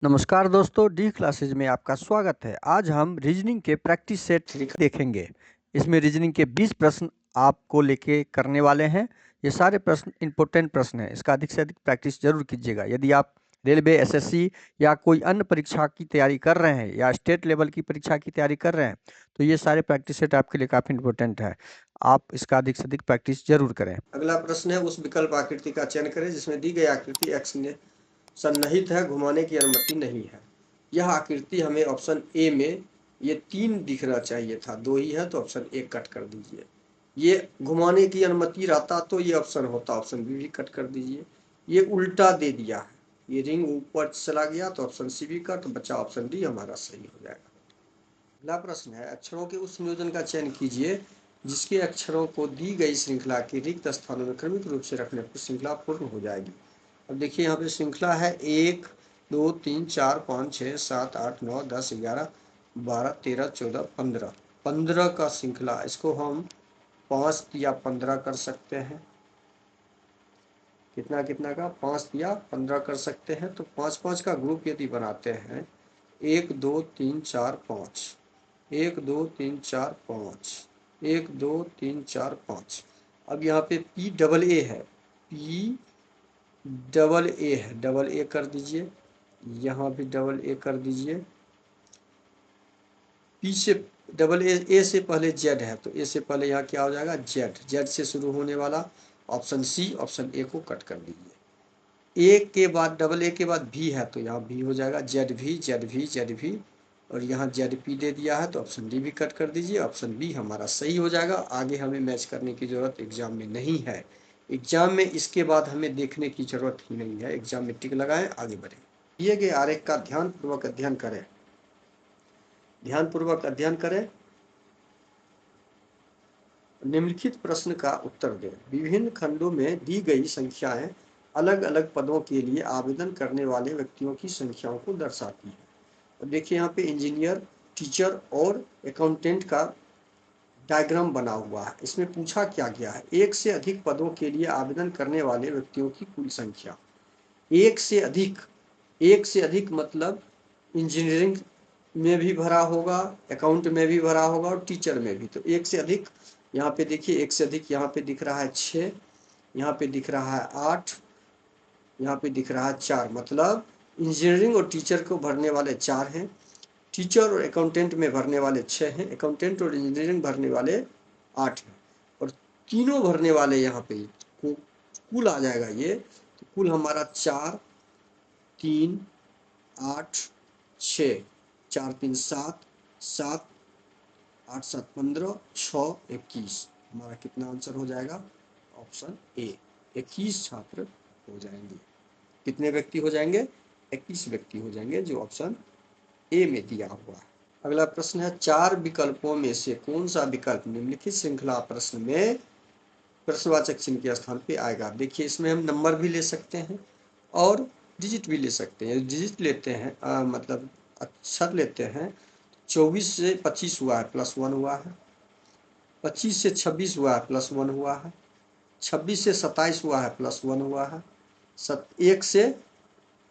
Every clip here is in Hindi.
नमस्कार दोस्तों, डी क्लासेज में आपका स्वागत है। आज हम रीजनिंग के प्रैक्टिस सेट देखेंगे। इसमें रीजनिंग के 20 प्रश्न आपको लेके करने वाले हैं। ये सारे प्रश्न इंपॉर्टेंट प्रश्न हैं। इसका अधिक से अधिक प्रैक्टिस जरूर कीजिएगा। यदि आप रेलवे, एसएससी या कोई अन्य परीक्षा की तैयारी कर रहे हैं या स्टेट लेवल की परीक्षा की तैयारी कर रहे हैं तो ये सारे प्रैक्टिस सेट आपके लिए काफ़ी इंपॉर्टेंट है। आप इसका अधिक से अधिक प्रैक्टिस जरूर करें। अगला प्रश्न है, उस विकल्प आकृति का चयन करें जिसमें दी गई आकृति एक्स ने सन्निहित है, घुमाने की अनुमति नहीं है। यह आकृति हमें ऑप्शन ए में ये 3 दिखना चाहिए था, 2 ही है तो ऑप्शन ए कट कर दीजिए। ये घुमाने की अनुमति रहता तो ये ऑप्शन होता, ऑप्शन बी भी कट कर दीजिए। ये उल्टा दे दिया है, ये रिंग ऊपर चला गया तो ऑप्शन सी भी कट, बचा ऑप्शन डी हमारा सही हो जाएगा। अगला प्रश्न है, अक्षरों के उस संयोजन का चयन कीजिए जिसके अक्षरों को दी गई श्रृंखला के रिक्त स्थानों में क्रमिक रूप से रखने पर श्रृंखला पूर्ण हो जाएगी। अब देखिए यहाँ पे श्रृंखला है 1 2 3 4 5 6 7 8 9 10 11 12 13 14 15 15 का श्रृंखला। इसको हम 5 या 15 कर सकते हैं। कितना कितना का 5 या 15 कर सकते हैं। तो 5 5 का ग्रुप यदि बनाते हैं 1 2 3 4 5 1 2 3 4 5 1 2 3 4 5। अब यहाँ पे P डबल ए है, P डबल ए है, डबल ए कर दीजिए, यहाँ भी डबल ए कर दीजिए। P से डबल ए से पहले जेड है तो ए से पहले यहाँ क्या हो जाएगा जेड, जेड से शुरू होने वाला ऑप्शन सी, ऑप्शन ए को कट कर दीजिए। ए के बाद डबल ए के बाद भी है तो यहाँ भी हो जाएगा जेड भी जेड भी जेड भी, और यहाँ जेड पी दे दिया है तो ऑप्शन डी भी कट कर दीजिए, ऑप्शन बी हमारा सही हो जाएगा। आगे हमें मैच करने की जरूरत एग्जाम में नहीं है। एग्जाम में इसके बाद हमें देखने की जरूरत ही नहीं है। एग्जाम में टिक लगाएं, आगे बढ़ें। दिए गए आरेख का ध्यानपूर्वक अध्ययन करें। ध्यानपूर्वक अध्ययन करें, निम्नलिखित प्रश्न का उत्तर दें। विभिन्न खंडों में दी गई संख्याएं अलग अलग पदों के लिए आवेदन करने वाले व्यक्तियों की संख्याओं को दर्शाती है। और देखिए यहाँ पे इंजीनियर, टीचर और अकाउंटेंट का डायग्राम बना हुआ है। इसमें पूछा क्या गया है, एक से अधिक पदों के लिए आवेदन करने वाले व्यक्तियों की कुल संख्या। एक से अधिक मतलब इंजीनियरिंग में भी भरा होगा, अकाउंट में भी भरा होगा और टीचर में भी। तो एक से अधिक, यहाँ पे देखिए एक से अधिक यहाँ पे दिख रहा है 6, यहाँ पे दिख रहा है 8, यहाँ पे दिख रहा है 4, मतलब इंजीनियरिंग और टीचर को भरने वाले 4 हैं, टीचर और अकाउंटेंट में भरने वाले 6 हैं, अकाउंटेंट और इंजीनियरिंग भरने वाले 8 हैं, और तीनों भरने वाले यहाँ पे कुल आ जाएगा ये। तो कुल हमारा 4 3 8 6, 4 3 7 7 8 7 15 6 21, हमारा कितना आंसर हो जाएगा ऑप्शन ए, 21 छात्र हो जाएंगे। कितने व्यक्ति हो जाएंगे 21 व्यक्ति हो जाएंगे, जो ऑप्शन ए में दिया हुआ है। अगला प्रश्न है, 4 विकल्पों में से कौन सा विकल्प निम्नलिखित श्रृंखला प्रश्न में प्रश्नवाचक चिन्ह के स्थान पे आएगा। देखिए इसमें हम नंबर भी ले सकते हैं और डिजिट भी ले सकते हैं। डिजिट लेते हैं मतलब अक्षर लेते हैं, 24 से 25 हुआ है +1 हुआ है, 25 से 26 हुआ है +1 हुआ है, 26 से 27 हुआ है +1 हुआ है, 1 से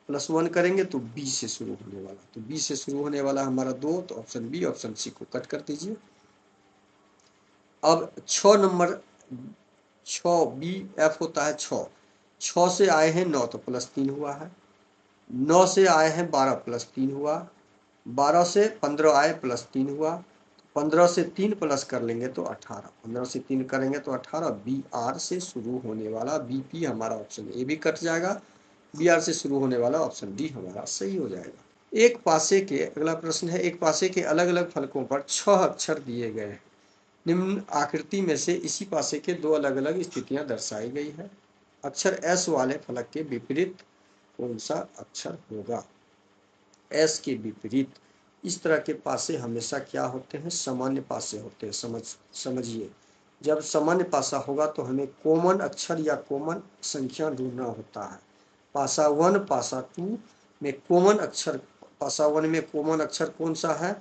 +1 करेंगे तो 20 से शुरू होने वाला, तो 20 से शुरू होने वाला हमारा 2, तो ऑप्शन बी, ऑप्शन सी को कट कर दीजिए। अब 6 नंबर, 6 बी एफ होता है 6, 6 से आए हैं 9 तो +3 हुआ है, 9 से आए हैं 12 +3 हुआ, 12 से 15 आए +3 हुआ, 15 से 3 प्लस कर लेंगे तो 18, 15 से 3 करेंगे तो 18। बी आर से शुरू होने वाला बी पी हमारा ऑप्शन ए भी कट जाएगा, बी आर से शुरू होने वाला ऑप्शन डी हमारा सही हो जाएगा। एक पासे के, अगला प्रश्न है, एक पासे के अलग अलग फलकों पर 6 अक्षर दिए गए हैं। निम्न आकृति में से इसी पासे के 2 अलग अलग स्थितियां दर्शाई गई है। अक्षर एस वाले फलक के विपरीत कौन सा अक्षर होगा। एस के विपरीत इस तरह के पासे हमेशा क्या होते हैं, सामान्य पासे होते हैं। समझिए, जब सामान्य पासा होगा तो हमें कॉमन अक्षर या कॉमन संख्या ढूंढना होता है। पासा 1 पासा 2 में कॉमन अक्षर, पासा 1 में कॉमन अक्षर कौन सा है,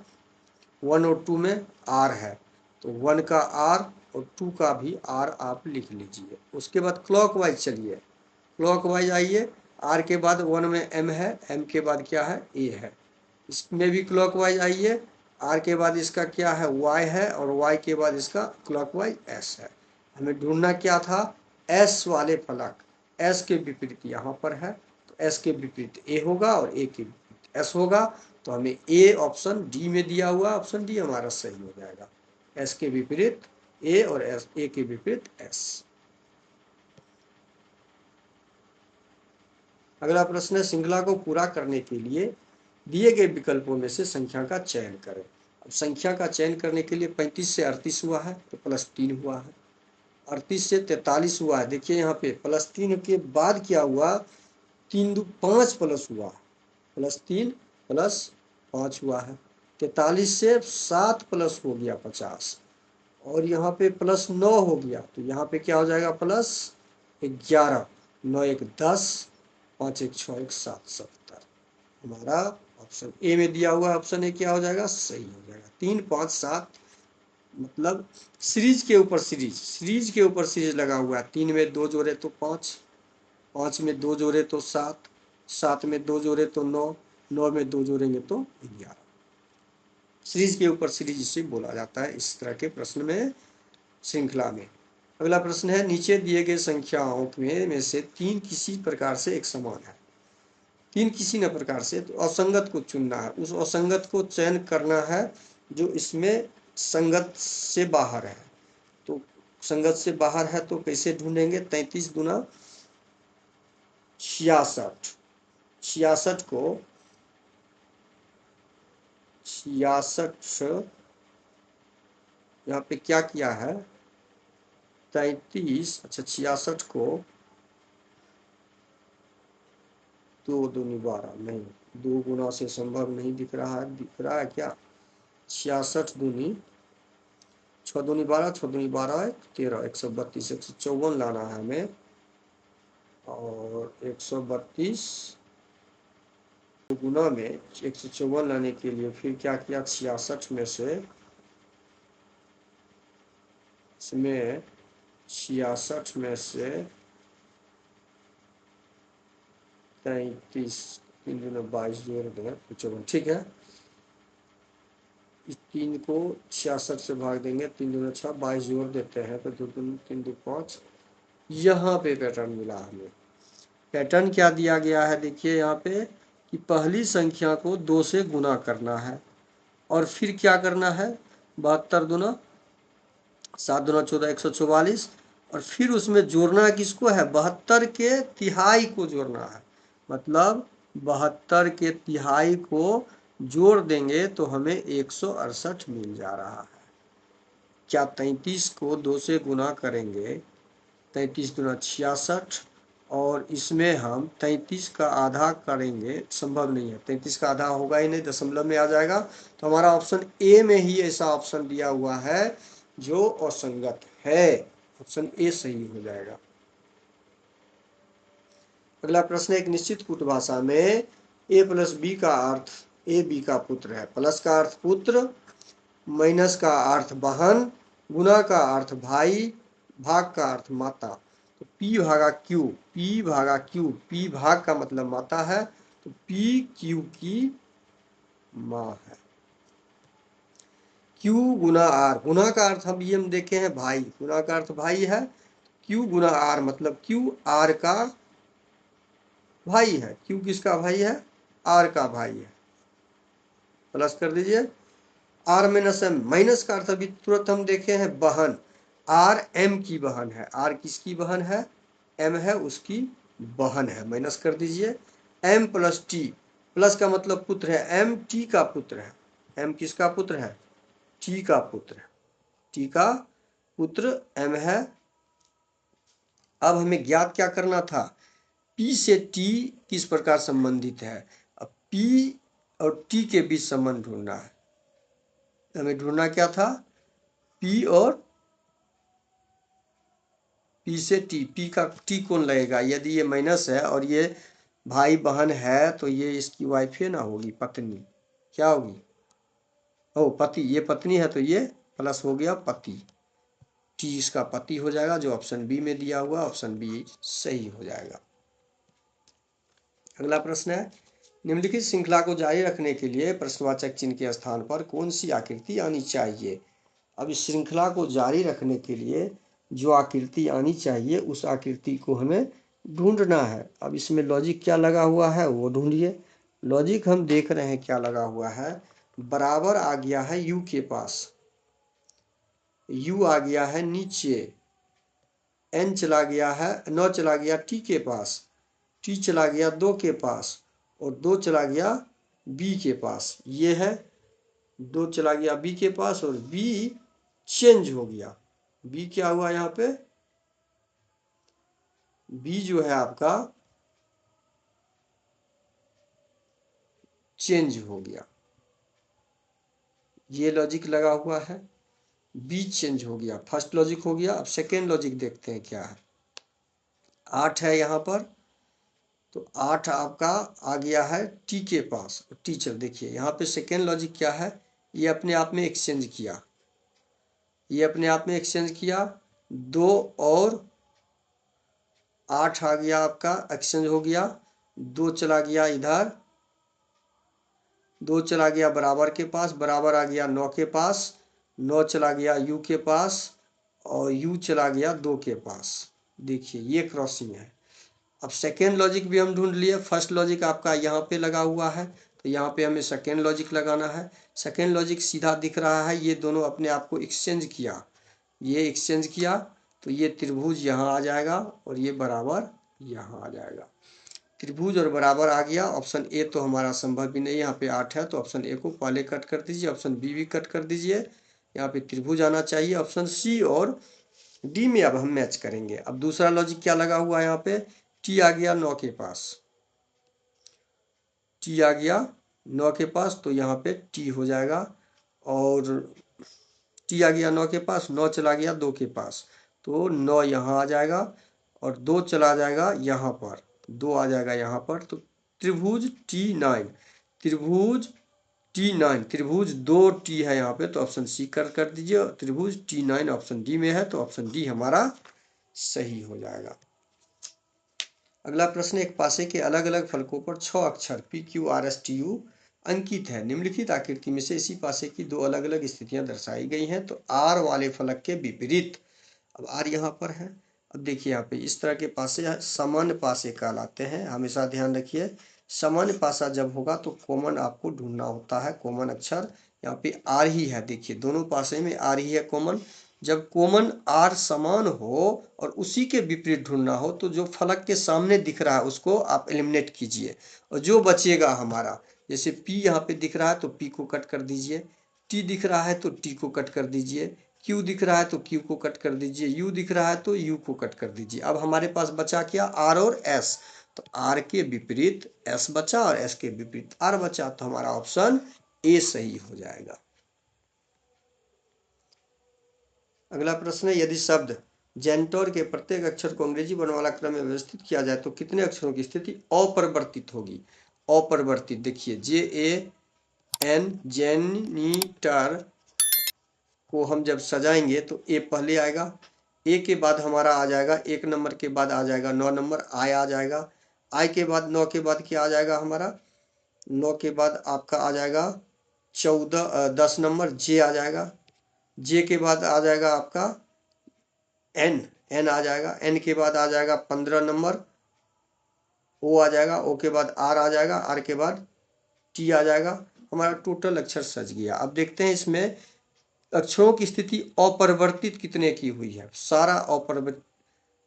1 और 2 में आर है, तो 1 का आर और 2 का भी आर आप लिख लीजिए। उसके बाद क्लॉकवाइज चलिए, क्लॉकवाइज आइए, आर के बाद 1 में एम है, एम के बाद क्या है, ए है। इसमें भी क्लॉकवाइज आइए, आर के बाद इसका क्या है, वाई है, और वाई के बाद इसका क्लॉकवाइज एस है। हमें ढूंढना क्या था, एस वाले फलक, एस के विपरीत यहाँ पर है, तो एस के विपरीत ए होगा और ए के विपरीत एस होगा। तो हमें ए ऑप्शन डी में दिया हुआ, ऑप्शन डी हमारा सही हो जाएगा। एस के विपरीत ए और एस, ए के विपरीत एस। अगला प्रश्न है, श्रृंखला को पूरा करने के लिए दिए गए विकल्पों में से संख्या का चयन करें। अब संख्या का चयन करने के लिए 35 से 38 हुआ है तो +3 हुआ है, 38 से 43 हुआ है, देखिए यहाँ पे +3 के बाद क्या हुआ, 3 2 5 प्लस हुआ, +3 +5 हुआ है। 43 से 7 प्लस हो गया 50, और यहाँ पे +9 हो गया, तो यहाँ पे क्या हो जाएगा, +11, 9 1 10, 5 1 6 1 7 70। हमारा ऑप्शन ए में दिया हुआ ऑप्शन ए क्या हो जाएगा, सही हो जाएगा। 3 5 7 मतलब सीरीज के ऊपर सीरीज, सीरीज के ऊपर सीरीज लगा हुआ है। 3 में 2 जोड़े तो 5, 5 में 2 जोड़े तो 7, 7 में 2 जोड़े तो 9, 9 में 2 जोड़ेंगे तो 11। सीरीज के ऊपर सीरीज इसे बोला जाता है इस तरह के प्रश्न में, श्रृंखला में। अगला प्रश्न है, नीचे दिए गए संख्याओं में से 3 किसी प्रकार से एक समान है, 3 किसी न प्रकार से, तो असंगत को चुनना है, उस असंगत को चयन करना है जो इसमें संगत से बाहर है। तो संगत से बाहर है तो कैसे ढूंढेंगे, 33 गुना 66, 66 को 66 यहाँ पे क्या किया है, 33, अच्छा 66 को 2 दूनी 12, नहीं 2 गुना से संभव नहीं दिख रहा है, दिख रहा है क्या, 66 दूनी 6 दूनी 12, 6 दूनी 12 13, 132, 154 लाना है हमें, और 132 गुना में 154 लाने के लिए फिर क्या किया, 66 में से, इसमें 66 में से 33, 3 दूना 22 जोड़ दें 55, ठीक है। इस 3 को 66 से भाग देंगे, 3 दूना 6, 22 जोड़ देते हैं तो 2 दूनी 3 2 5। यहाँ पे पैटर्न मिला हमें। पैटर्न क्या दिया गया है, देखिए यहाँ पे कि पहली संख्या को 2 से गुना करना है, और फिर क्या करना है, 72 दूना 7 दूना 14, 144, और फिर उसमें जोड़ना किसको है, 72 के तिहाई को जोड़ना है, मतलब 72 के तिहाई को जोड़ देंगे तो हमें 168 मिल जा रहा है। क्या 33 को 2 से गुना करेंगे, 33 दूना 66, और इसमें हम 33 का आधा करेंगे, संभव नहीं है, 33 का आधा होगा ही नहीं, दशमलव में आ जाएगा। तो हमारा ऑप्शन ए में ही ऐसा ऑप्शन दिया हुआ है जो असंगत है, ऑप्शन ए सही हो जाएगा। अगला प्रश्न, एक निश्चित कूट भाषा में ए प्लस बी का अर्थ ए बी का पुत्र है। प्लस का अर्थ पुत्र, माइनस का अर्थ बहन, गुना का अर्थ भाई, भाग का अर्थ माता। तो P भागा Q, P भागा Q, P भाग का मतलब माता है, तो P Q की माँ है। Q गुना R, गुना का अर्थ हम देखे हैं भाई, गुना का अर्थ भाई है, Q गुना R मतलब Q R का भाई है, Q किसका भाई है, R का भाई है। प्लस कर दीजिए, R माइनस M, माइनस का अर्थ अभी तुरंत हम देखे हैं बहन, R M की बहन है, R किसकी बहन है, M है उसकी बहन है, माइनस कर दीजिए। M प्लस T, प्लस का मतलब पुत्र है, M T का पुत्र है, M किसका पुत्र है, T का पुत्र है, T का पुत्र M है। अब हमें ज्ञात क्या करना था, P से T किस प्रकार संबंधित है, अब P और T के बीच संबंध ढूंढना है। हमें ढूंढना क्या था, P और P से T, P का T कौन लगेगा, यदि ये माइनस है और ये भाई बहन है तो ये इसकी वाइफ है ना होगी, पत्नी, क्या होगी, ओ पति, ये पत्नी है तो ये प्लस हो गया पति, T इसका पति हो जाएगा, जो ऑप्शन बी में दिया हुआ, ऑप्शन बी सही हो जाएगा। अगला प्रश्न है, निम्नलिखित श्रृंखला को जारी रखने के लिए प्रश्नवाचक चिन्ह के स्थान पर कौन सी आकृति आनी चाहिए। अब इस श्रृंखला को जारी रखने के लिए जो आकृति आनी चाहिए उस आकृति को हमें ढूंढना है। अब इसमें लॉजिक क्या लगा हुआ है वो ढूंढिए। लॉजिक हम देख रहे हैं क्या लगा हुआ है, बराबर आ गया है u के पास, u आ गया है नीचे, n चला गया है, 9 चला गया t के पास, t चला गया 2 के पास और 2 चला गया b के पास। ये है 2 चला गया b के पास और b चेंज हो गया। b क्या हुआ यहाँ पे, b जो है आपका चेंज हो गया। ये लॉजिक लगा हुआ है, b चेंज हो गया, फर्स्ट लॉजिक हो गया। अब सेकेंड लॉजिक देखते हैं क्या है। 8 है यहाँ पर, तो 8 आपका आ गया है t के पास। टीचर देखिए यहाँ पे सेकेंड लॉजिक क्या है, ये अपने आप में एक्सचेंज किया, ये अपने आप में एक्सचेंज किया, 2 और 8 आ गया आपका, एक्सचेंज हो गया, 2 चला गया इधर, 2 चला गया बराबर के पास, बराबर आ गया 9 के पास, 9 चला गया u के पास और u चला गया 2 के पास। देखिए ये क्रॉसिंग है। अब सेकेंड लॉजिक भी हम ढूंढ लिए, फर्स्ट लॉजिक आपका यहाँ पे लगा हुआ है तो यहाँ पे हमें सेकेंड लॉजिक लगाना है। सेकेंड लॉजिक सीधा दिख रहा है, ये दोनों अपने आप को एक्सचेंज किया, ये एक्सचेंज किया तो ये त्रिभुज यहाँ आ जाएगा और ये बराबर यहाँ आ जाएगा। त्रिभुज और बराबर आ गया। ऑप्शन ए तो हमारा संभव भी नहीं, यहाँ पे 8 है तो ऑप्शन ए को पहले कट कर दीजिए, ऑप्शन बी भी कट कर दीजिए। यहाँ पे त्रिभुज आना चाहिए, ऑप्शन सी और डी में अब हम मैच करेंगे। अब दूसरा लॉजिक क्या लगा हुआ है, यहाँ पे टी आ गया 9 के पास, टी आ गया 9 के पास तो यहाँ पे टी हो जाएगा और टी आ गया 9 के पास, 9 चला गया 2 के पास तो 9 यहाँ आ जाएगा और 2 चला जाएगा यहाँ पर, 2 आ जाएगा यहाँ पर तो त्रिभुज T9, त्रिभुज T9, त्रिभुज 2T है यहाँ पे तो ऑप्शन सी कर दीजिए। त्रिभुज T9 ऑप्शन डी में है तो ऑप्शन डी हमारा सही हो जाएगा। अगला प्रश्न, एक पासे के अलग अलग फलकों पर 6 अक्षर PQRSTU अंकित है। निम्नलिखित आकृति में से इसी पासे की 2 अलग अलग स्थितियां दर्शाई गई हैं तो R वाले फलक के विपरीत। अब R यहाँ पर है। अब देखिए यहाँ पे इस तरह के पासे सामान्य पासे कहलाते हैं, हमेशा ध्यान रखिए। सामान्य पासा जब होगा तो कॉमन आपको ढूंढना होता है, कॉमन अक्षर यहाँ पे R ही है। देखिए दोनों पासे में R ही है कॉमन। जब कॉमन R समान हो और उसी के विपरीत ढूंढना हो तो जो फलक के सामने दिख रहा है उसको आप एलिमिनेट कीजिए और जो बचेगा हमारा, जैसे P यहाँ पे दिख रहा है तो P को कट कर दीजिए, T दिख रहा है तो T को कट कर दीजिए, Q दिख रहा है तो Q को कट कर दीजिए, U दिख रहा है तो U को कट कर दीजिए। अब हमारे पास बचा क्या, R और S, तो R के विपरीत S बचा और S के विपरीत R बचा तो हमारा ऑप्शन ए सही हो जाएगा। अगला प्रश्न है, यदि शब्द जेंटोर के प्रत्येक अक्षर को अंग्रेजी वर्णमाला क्रम में व्यवस्थित किया जाए तो कितने अक्षरों की स्थिति अपरिवर्तित होगी। अपरिवर्तित देखिए JAN, जेनिटर को हम जब सजाएंगे तो ए पहले आएगा, ए के बाद हमारा आ जाएगा 1 नंबर के बाद आ जाएगा 9 नंबर आई आ जाएगा, आई के बाद 9 के बाद क्या आ जाएगा हमारा, 9 के बाद आपका आ जाएगा 10 नंबर जे आ जाएगा, जे के बाद आ जाएगा आपका एन आ जाएगा, एन के बाद आ जाएगा 15 नंबर ओ आ जाएगा, ओ के बाद आर आ जाएगा, आर के बाद टी आ जाएगा। हमारा टोटल अक्षर सज गया। अब देखते हैं इसमें अक्षरों की स्थिति अपरिवर्तित कितने की हुई है। सारा अपरिवर्तित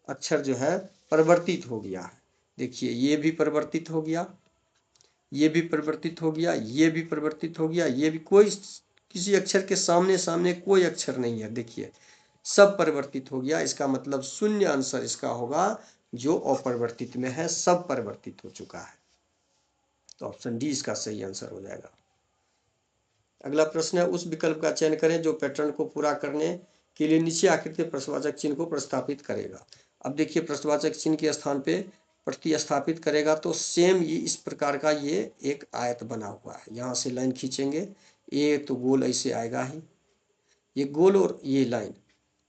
अक्षर जो है परिवर्तित हो गया है। देखिए ये भी परिवर्तित हो गया, ये भी परिवर्तित हो गया, ये भी परिवर्तित हो गया, ये भी, कोई किसी अक्षर के सामने सामने कोई अक्षर नहीं है। देखिए सब परिवर्तित हो गया, इसका मतलब शून्य आंसर इसका होगा जो अपरिवर्तित में है, सब परिवर्तित हो चुका है तो ऑप्शन डी इसका सही आंसर हो जाएगा। अगला प्रश्न है, उस विकल्प का चयन करें जो पैटर्न को पूरा करने के लिए नीचे आकृति प्रश्नवाचक चिन्ह को प्रतिस्थापित करेगा। अब देखिए प्रश्नवाचक चिन्ह के स्थान पे प्रतिस्थापित करेगा तो सेम ये इस प्रकार का ये एक आयत बना हुआ है, यहाँ से लाइन खींचेंगे, ये तो गोल ऐसे आएगा ही, ये गोल और ये लाइन।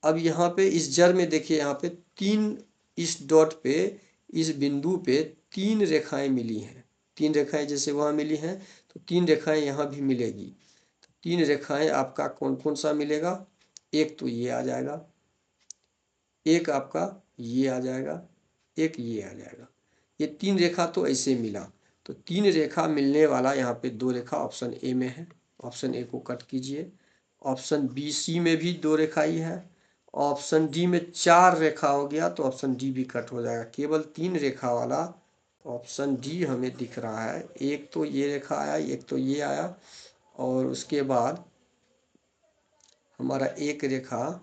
अब यहाँ पे इस जर में देखिए यहाँ पे 3, इस डॉट पे, इस बिंदु पे 3 रेखाएं मिली हैं, 3 रेखाएं जैसे वहाँ मिली हैं तो 3 रेखाएं यहाँ भी मिलेगी। तो 3 रेखाएं आपका कौन कौन सा मिलेगा, एक तो ये आ जाएगा, एक आपका ये आ जाएगा, एक ये आ जाएगा। ये 3 रेखा तो ऐसे मिला, तो 3 रेखा मिलने वाला यहाँ पे 2 रेखा ऑप्शन ए में है, ऑप्शन ए को कट कीजिए। ऑप्शन बी सी में भी 2 रेखा ही है, ऑप्शन डी में 4 रेखा हो गया तो ऑप्शन डी भी कट हो जाएगा। केवल 3 रेखा वाला ऑप्शन डी हमें दिख रहा है। एक तो ये रेखा आया, एक तो ये आया, और उसके बाद हमारा एक रेखा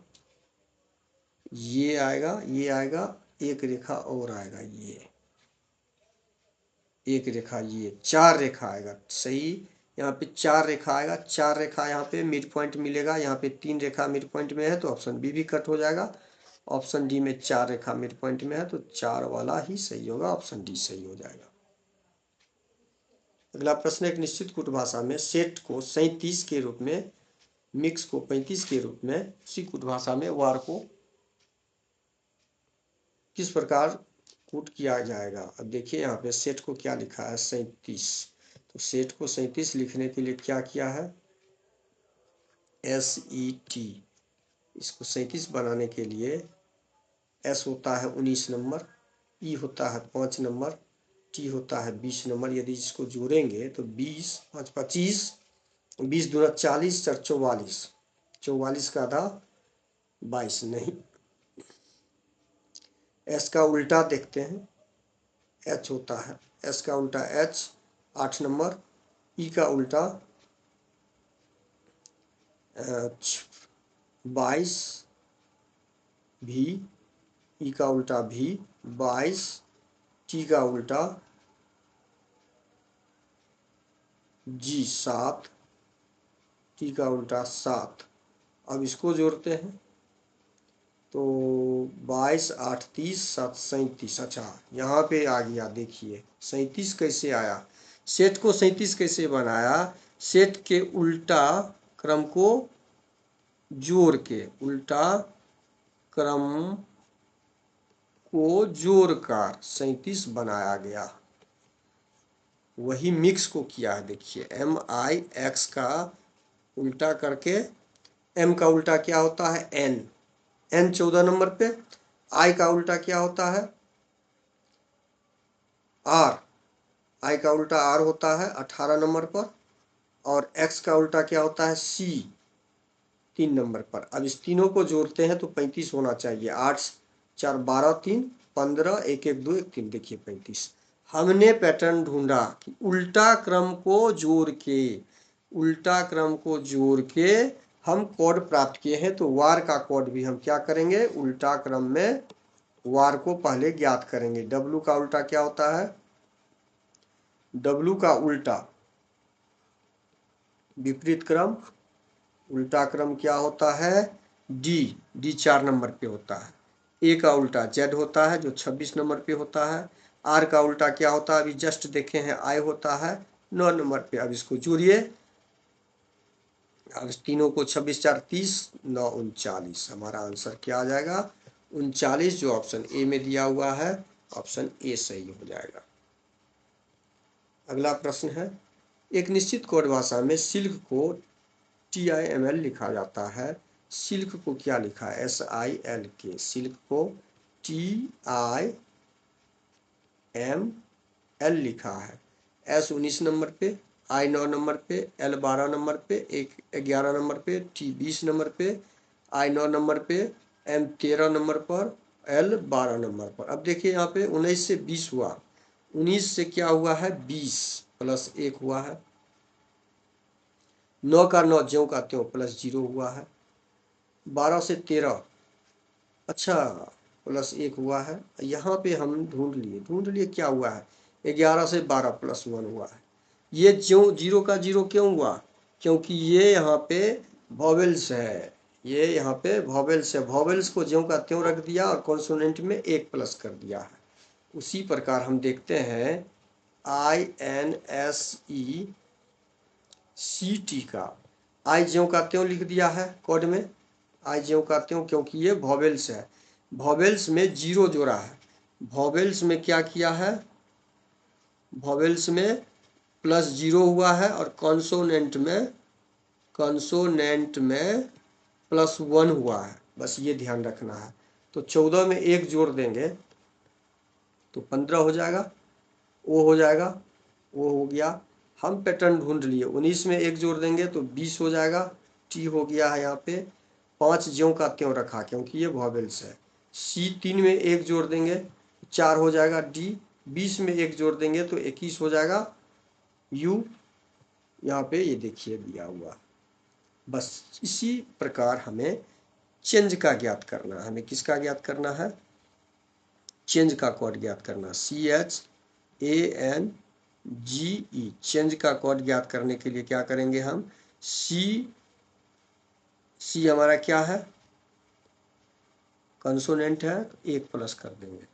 ये आएगा, ये आएगा, एक रेखा और आएगा, ये एक रेखा, ये 4 रेखा आएगा। सही, यहाँ पे 4 रेखा आएगा, 4 रेखा यहाँ पे मिड पॉइंट मिलेगा। यहाँ पे 3 रेखा मिड पॉइंट में है तो ऑप्शन बी भी कट हो जाएगा। ऑप्शन डी में 4 रेखा मिड पॉइंट में है तो 4 वाला ही सही होगा, ऑप्शन डी सही हो जाएगा। अगला प्रश्न, एक निश्चित कूट भाषा में सेट को 37 के रूप में, मिक्स को 35 के रूप में, उसी कूट भाषा में वार को किस प्रकार कूट किया जाएगा। अब देखिए यहाँ पे सेट को क्या लिखा है, 37। तो सेट को 37 लिखने के लिए क्या किया है, SET। इसको 37 बनाने के लिए S होता है 19 नंबर, E होता है 5 नंबर, T होता है 20 नंबर। यदि इसको जोड़ेंगे तो 20 5 25, 20 दूना 40, 4 44, 44 का आधा 22 नहीं। S का उल्टा देखते हैं, H होता है, S का उल्टा H 8 नंबर, E का उल्टा 22 भी, E का उल्टा भी 22, T का उल्टा G 7, T का उल्टा 7। अब इसको जोड़ते हैं तो 22 8 30 7 37। अच्छा, यहाँ पे आ गया, देखिए 37 कैसे आया, सेट को 37 कैसे बनाया, सेट के उल्टा क्रम को जोड़ के, उल्टा क्रम को जोड़कर 37 बनाया गया। वही मिक्स को किया है, देखिए MIX का उल्टा करके, M का उल्टा क्या होता है, N 14 नंबर पे, I का उल्टा क्या होता है, R, I का उल्टा R होता है 18 नंबर पर, और X का उल्टा क्या होता है, C 3 नंबर पर। अब इस तीनों को जोड़ते हैं तो 35 होना चाहिए। 8 4 12 3 15, 1 1 2 1 3, देखिए 35। हमने पैटर्न ढूंढा कि उल्टा क्रम को जोड़ के, उल्टा क्रम को जोड़ के हम कोड प्राप्त किए हैं। तो वार का कोड भी हम क्या करेंगे, उल्टा क्रम में वार को पहले ज्ञात करेंगे। W का उल्टा क्या होता है, W का उल्टा विपरीत क्रम, उल्टा क्रम क्या होता है, D 4 नंबर पे होता है। A का उल्टा Z होता है जो 26 नंबर पे होता है। R का उल्टा क्या होता है, अभी जस्ट देखे हैं, I होता है 9 नंबर पे। अब इसको जोड़िए, अब इस तीनों को 26 4 30 9 39, हमारा आंसर क्या आ जाएगा, 39, जो ऑप्शन ए में दिया हुआ है, ऑप्शन ए सही हो जाएगा। अगला प्रश्न है, एक निश्चित कोड भाषा में सिल्क को TIML लिखा जाता है, सिल्क को क्या लिखा है, SILK। सिल्क को TIML लिखा है। S 19 नंबर पे, I 9 नंबर पे, L 12 नंबर पे, 11 नंबर पे, T 20 नंबर पे, I 9 नंबर पे, M 13 नंबर पर, L 12 नंबर पर। अब देखिए यहाँ पे 19 से 20 हुआ, 19 से क्या हुआ है, 20 प्लस 1 हुआ है, 9 का 9 ज्यों का त्यों प्लस 0 हुआ है, 12 से 13 अच्छा प्लस 1 हुआ है। यहाँ पे हम ढूंढ लिए क्या हुआ है, 11 से 12 प्लस 1 हुआ है। ये ज्यों 0 का 0 क्यों हुआ, क्योंकि ये यहाँ पे वॉवेल्स है, ये यहाँ पे वॉवेल्स है, वॉवेल्स को ज्यों का त्यों रख दिया और कॉन्सोनेंट में 1 प्लस कर दिया है। उसी प्रकार हम देखते हैं INSECT का, आई ज्यों का त्यों लिख दिया है कोड में, आई ज्यों का त्यों, क्योंकि ये वॉवेल्स है, वॉवेल्स में 0 जोड़ा है। वॉवेल्स में क्या किया है, वॉवेल्स में +0 हुआ है और कॉन्सोनेंट में +1 हुआ है, बस ये ध्यान रखना है। तो 14 में 1 जोड़ देंगे तो 15 हो जाएगा, ओ हो जाएगा, वो हो गया। हम पैटर्न ढूंढ लिए, 19 में 1 जोड़ देंगे तो 20 हो जाएगा, टी हो गया है यहाँ पे। 5 ज्यों का त्यों रखा क्योंकि ये वॉवेल्स है। सी 3 में 1 जोड़ देंगे 4 हो जाएगा, डी 20 में 1 जोड़ देंगे तो 21 हो जाएगा, यू यहाँ पे ये देखिए दिया हुआ। बस इसी प्रकार हमें चेंज का ज्ञात करना है। हमें किसका ज्ञात करना है? चेंज का कोड ज्ञात करना। CHANGE चेंज का कोड ज्ञात करने के लिए क्या करेंगे हम? सी हमारा क्या है? कंसोनेंट है तो 1 प्लस कर देंगे,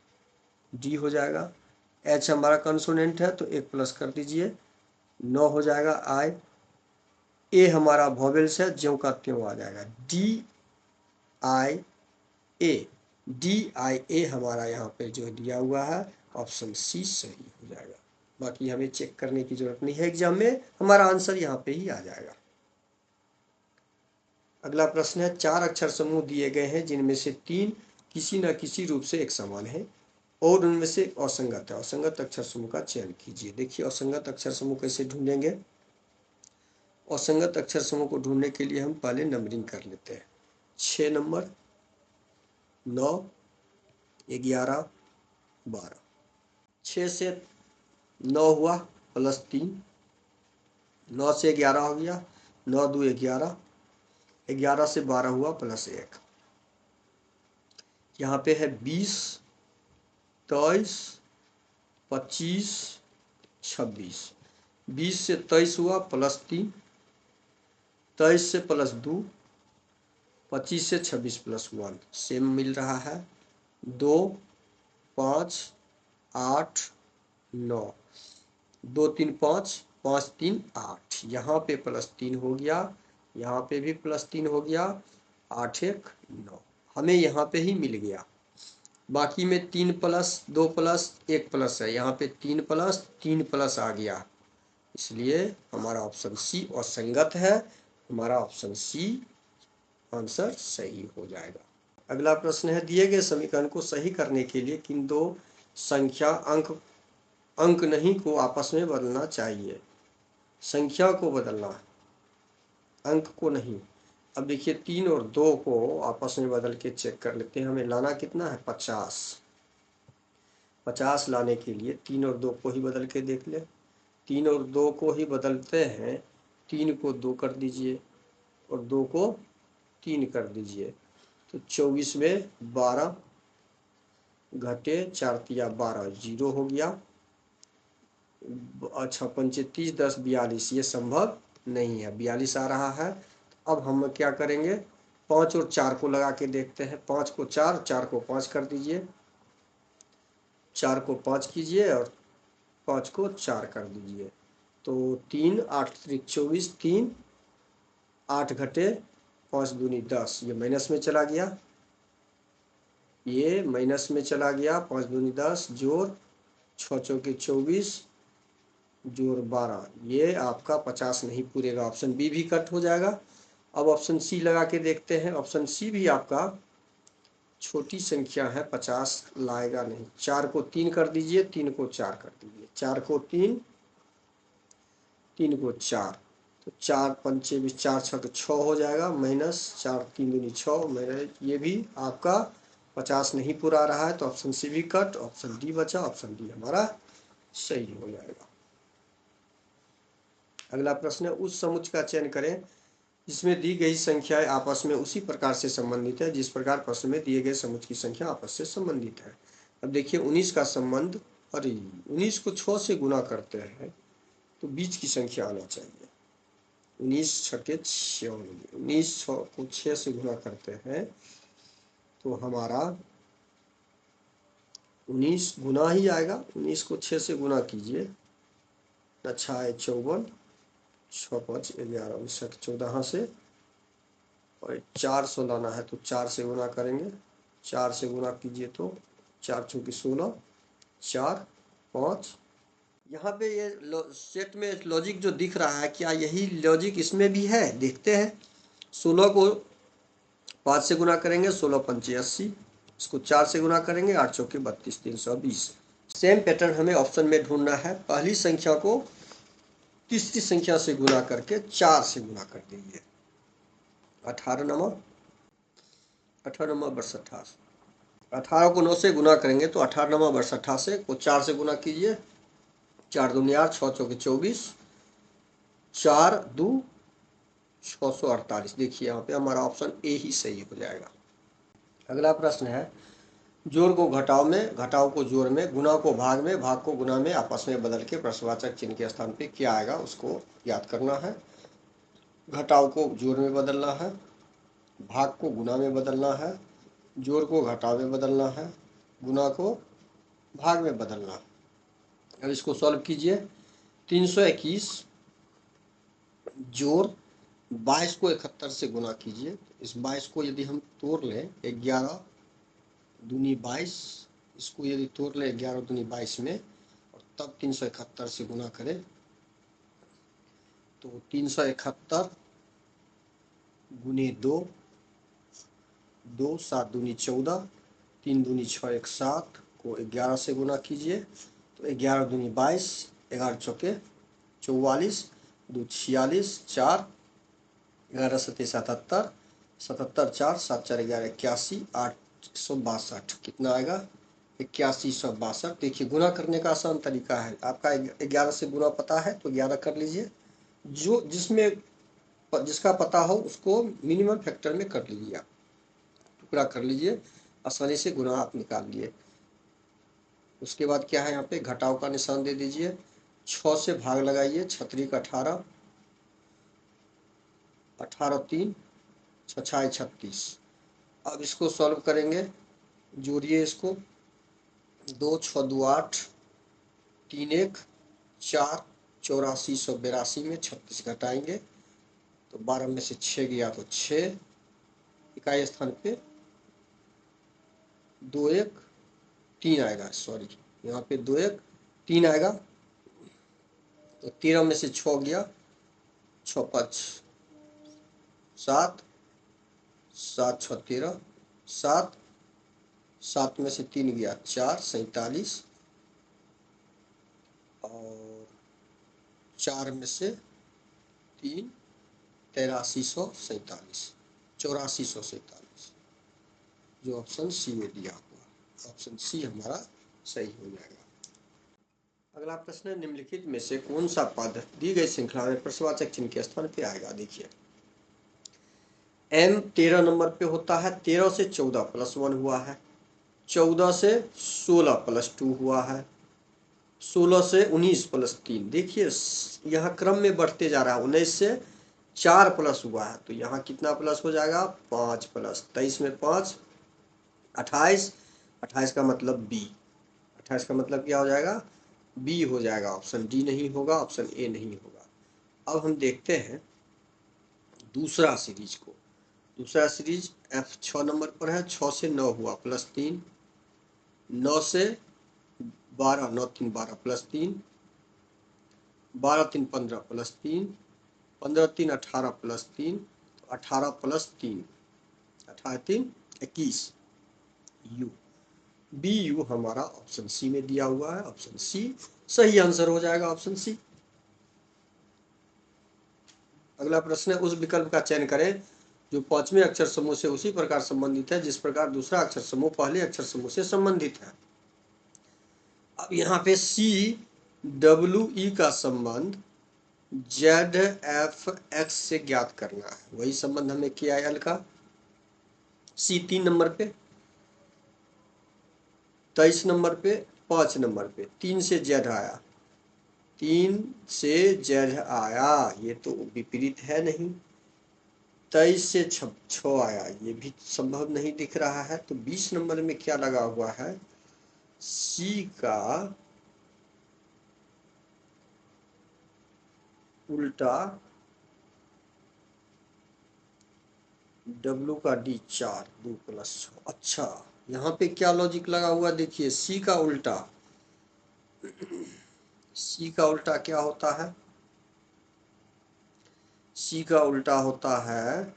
डी हो जाएगा। एच हमारा कंसोनेंट है तो 1 प्लस कर दीजिए, 9 हो जाएगा। आई ए हमारा वॉवेल्स है, ज्यों का त्यों आ जाएगा, DIA हमारा यहाँ पे जो दिया हुआ है ऑप्शन सी सही हो जाएगा। बाकी हमें चेक करने की जरूरत नहीं है, एग्जाम में हमारा आंसर यहाँ पे ही आ जाएगा। अगला प्रश्न है, 4 अक्षर समूह दिए गए हैं जिनमें से 3 किसी न किसी रूप से एक समान है और उनमें से एक असंगत है। असंगत अक्षर समूह का चयन कीजिए। देखिए असंगत अक्षर समूह कैसे ढूंढेंगे? असंगत अक्षर समूह को ढूंढने के लिए हम पहले नंबरिंग कर लेते हैं। 6 नंबर, 9, 11, 12। 6 से 9 हुआ +3, 9 से 11 हो गया, 9 2 11, 11 से 12 हुआ +1। यहाँ पे है 20, 23, 25, 26। 20 से 23 हुआ +3, 23 से +2, 25 से 26 +1 सेम मिल रहा है। 2, 5, 8, 9, 2 3 5, 5 3 8। यहाँ पे +3 हो गया, यहाँ पे भी +3 हो गया, 8 1 9। हमें यहाँ पे ही मिल गया। बाकी में 3 प्लस 2 प्लस 1 प्लस है, यहाँ पे 3 प्लस 3 प्लस आ गया, इसलिए हमारा ऑप्शन सी असंगत है। हमारा ऑप्शन सी आंसर सही हो जाएगा। अगला प्रश्न है, दिए गए समीकरण को सही करने के लिए किन दो संख्या अंक नहीं को आपस में बदलना चाहिए? संख्या को बदलना है, अंक को नहीं। अब देखिए 3 और 2 को आपस में बदल के चेक कर लेते हैं। हमें लाना कितना है? 50। 50 लाने के लिए 3 और 2 को ही बदल के देख ले। 3 और 2 को ही बदलते हैं, 3 को 2 कर दीजिए और 2 को 3 कर दीजिए तो 24 में 12 घटे 4 तिया 12, 0 हो गया। अच्छा 35 10 42, ये संभव नहीं है, 42 आ रहा है। अब हम क्या करेंगे? 5 और 4 को लगा के देखते हैं। 5 को 4, 4 को 5 कर दीजिए, 4 को 5 कीजिए और 5 को 4 कर दीजिए तो 3 8 3 24, 3 8 घटे 5 दूनी 10, ये माइनस में चला गया, ये माइनस में चला गया। 5 दूनी 10 जोड़ 6 चौके 24 जोड़ 12, ये आपका 50 नहीं पूरेगा। ऑप्शन बी भी कट हो जाएगा। अब ऑप्शन सी लगा के देखते हैं। ऑप्शन सी भी आपका छोटी संख्या है, 50 लाएगा नहीं। 4 को 3 कर दीजिए, 3 को 4 कर दीजिए, 4 को 3, 3 को 4 तो 4 पंचे 20, 4 6 6 हो जाएगा, माइनस 4 3 दूनी 6, माइनस ये भी आपका 50 नहीं पूरा रहा है तो ऑप्शन सी भी कट। ऑप्शन डी बचा, ऑप्शन डी हमारा सही हो जाएगा। अगला प्रश्न है, उस समुच्चय का चयन करें जिसमें दी गई संख्याएं आपस में उसी प्रकार से संबंधित है जिस प्रकार प्रश्न में दिए गए समुच्चय की संख्या आपस से संबंधित है। अब देखिए 19 का संबंध, अरे 19 को 6 से गुना करते हैं तो बीच की संख्या आना चाहिए। 19 छके 96, 19 को 6 से गुना करते हैं तो हमारा 19 गुना ही आएगा। 19 को 6 से गुना कीजिए, अच्छा है 54, 6 5 11, 14 से, और 400 लाना है तो 4 से गुना करेंगे। 4 से गुना कीजिए तो 4 चौकी 16, 4 5 यहाँ पे ये सेट में लॉजिक जो दिख रहा है, क्या यही लॉजिक इसमें भी है? देखते हैं। 16 को 5 से गुना करेंगे, 16 पंचे 80, इसको 4 से गुना करेंगे, 8 चौके 32, 320। सेम पैटर्न हमें ऑप्शन में ढूंढना है। पहली संख्या को तीसरी संख्या से गुना करके 4 से गुना कर देंगे। 18 नवा 18 18 को 9 से गुना करेंगे तो 18 नवा 88 को 4 से गुना कीजिए, 4 दूनी 8, 6 चौके 24, 4 2 648। देखिए यहाँ पे हमारा ऑप्शन ए ही सही हो जाएगा। अगला प्रश्न है, जोड़ को घटाव में, घटाव को जोड़ में, गुणा को भाग में, भाग को गुणा में आपस में बदल के प्रश्नवाचक चिन्ह के स्थान पे क्या आएगा उसको याद करना है। घटाव को जोड़ में बदलना है, भाग को गुणा में बदलना है, जोड़ को घटाव में बदलना है, गुणा को भाग में बदलना है। अब इसको सॉल्व कीजिए। 321 जोड़ 22 को 71 से गुना कीजिए। इस 22 को यदि हम तोड़ लें, 11 दूनी 22, इसको यदि तोड़ लें 11 दूनी 22 में, और तब 371 से गुना करें तो 371 गुने 2, 2 7 दूनी 14, 3 दूनी 6 1 7 को 11 से गुना कीजिए तो 11 दूनी 22, 11 चौके 44, 2 46, 4 11 सत्ते 77, 77 4 7 4 11 81, 862। कितना आएगा? 8162। देखिए गुना करने का आसान तरीका है। आपका 11 से गुना पता है तो 11 कर लीजिए, जो जिसका पता हो उसको मिनिमम फैक्टर में कर लीजिए, आप टुकड़ा कर लीजिए, आसानी से गुना आप निकाल लिए। उसके बाद क्या है, यहाँ पे घटाव का निशान दे दीजिए, 6 से भाग लगाइए, 6 का 18, 18 3 6 36। अब इसको सॉल्व करेंगे, जोड़िए इसको, 2 6 2 8, 3 1 4, 8482 में 36 घटाएंगे तो 12 में से 6 गया तो 6, इकाई स्थान पे 2 1 3 आएगा, सॉरी यहाँ पे 2 1 3 आएगा तो 13 में से 6 गया, 6 5 7, 7 6 13, 7, 7 में से 3 गया 4, 47, और 4 में से 3 8347, 8447, जो ऑप्शन सी में दिया हुआ, ऑप्शन सी हमारा सही हो जाएगा। अगला प्रश्न है, निम्नलिखित में से कौन सा पद दी गई श्रृंखला में प्रश्नवाचक चिन्ह के स्थान पे आएगा? देखिए m 13 नंबर पे होता है, 13 से 14 प्लस 1 हुआ है, 14 से 16 प्लस 2 हुआ है, 16 से 19 प्लस 3। देखिए यहाँ क्रम में बढ़ते जा रहा है, 19 से 4 प्लस हुआ है तो यहाँ कितना प्लस हो जाएगा? 5 प्लस 23 में 5 28, 28 का मतलब बी, 28 का मतलब क्या हो जाएगा? बी हो जाएगा। ऑप्शन डी नहीं होगा, ऑप्शन ए नहीं होगा। अब हम देखते हैं दूसरा सीरीज को। दूसरा सीरीज एफ 6 नंबर पर है, 6 से 9 हुआ प्लस 3, 9 से 12, 9 3 12 plus 3, 12 3 15 plus 3, 15 3 18 plus 3, 18 plus 3, 18 3 21, U, B U हमारा ऑप्शन सी में दिया हुआ है। ऑप्शन सी सही आंसर हो जाएगा, ऑप्शन सी। अगला प्रश्न है, उस विकल्प का चयन करें जो पांचवें अक्षर समूह से उसी प्रकार संबंधित है जिस प्रकार दूसरा अक्षर समूह पहले अक्षर समूह से संबंधित है। अब यहाँ पे सी डब्ल्यू ई का संबंध जेड एफ एक्स से ज्ञात करना है, वही संबंध हमें के आई एल का। सी 3 नंबर पे, 23 नंबर पे, 5 नंबर पे, 3 से जेड आया, 3 से जेड आया, ये तो विपरीत है नहीं। 23 से 6 आया, ये भी संभव नहीं दिख रहा है। तो 20 नंबर में क्या लगा हुआ है? सी का उल्टा, डब्लू का डी 4, 2 प्लस 6। अच्छा, यहाँ पे क्या लॉजिक लगा हुआ? देखिए सी का उल्टा, सी का उल्टा क्या होता है? सी का उल्टा होता है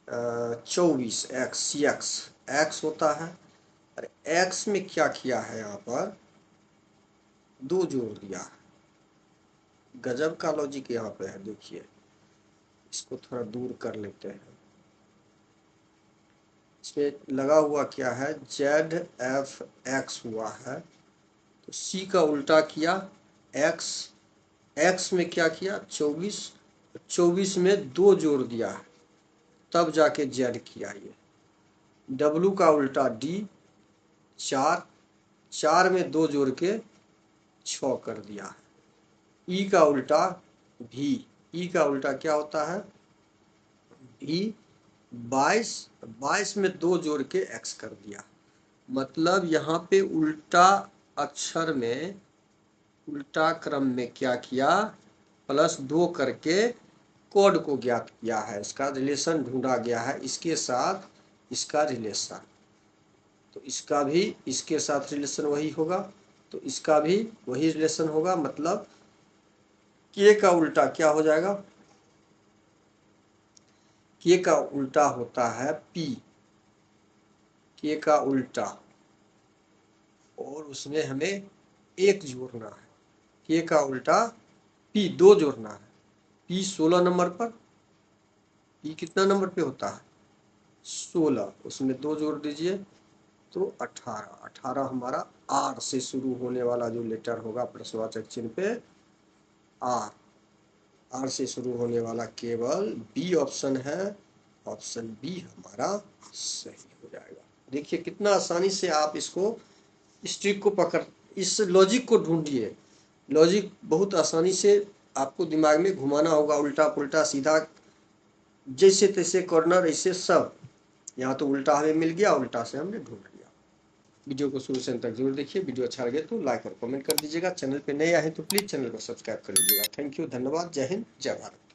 24 एक्स, सी एक्स होता है। और एक्स में क्या किया है यहाँ पर? 2 जोड़ दिया है। गजब का लॉजिक यहाँ पे है। देखिए इसको थोड़ा दूर कर लेते हैं। इसमें लगा हुआ क्या है? जेड एफ एक्स हुआ है, तो सी का उल्टा किया एक्स, एक्स में क्या किया? 24, 24 में 2 जोड़ दिया है, तब जाके जेड किया। ये डब्लू का उल्टा डी, 4, 4 में 2 जोड़ के 6 कर दिया है। ई का उल्टा भी, ई का उल्टा क्या होता है? भी 22, 22 में 2 जोड़ के एक्स कर दिया। मतलब यहाँ पे उल्टा अक्षर में, उल्टा क्रम में क्या किया? +2 करके कोड को ज्ञात किया है। इसका रिलेशन ढूंढा गया है, इसके साथ इसका रिलेशन। तो इसका भी इसके साथ रिलेशन वही होगा, तो इसका भी वही रिलेशन होगा। मतलब के का उल्टा क्या हो जाएगा? के का उल्टा होता है पी, के का उल्टा, और उसमें हमें 1 जोड़ना है। के का उल्टा पी 2 जोड़ना है। पी 16 नंबर पर, पी कितना नंबर पे होता है? 16, उसमें 2 जोड़ दीजिए तो 18। 18 हमारा आर से शुरू होने वाला जो लेटर होगा प्रश्नवाचक चिन्ह पे, आर, आर से शुरू होने वाला केवल बी ऑप्शन है। ऑप्शन बी हमारा सही हो जाएगा। देखिए कितना आसानी से आप इसको, इस ट्रिक को पकड़, इस लॉजिक को ढूंढिए। लॉजिक बहुत आसानी से आपको दिमाग में घुमाना होगा, उल्टा पुल्टा सीधा, जैसे तैसे कॉर्नर, ऐसे सब। यहाँ तो उल्टा हमें मिल गया, उल्टा से हमने ढूंढ लिया। वीडियो को शुरू से अंत तक जरूर देखिए। वीडियो अच्छा लगे तो लाइक और कमेंट कर दीजिएगा। चैनल पे नए आए तो प्लीज़ चैनल को सब्सक्राइब कर लीजिएगा। थैंक यू, धन्यवाद। जय हिंद, जय भारत।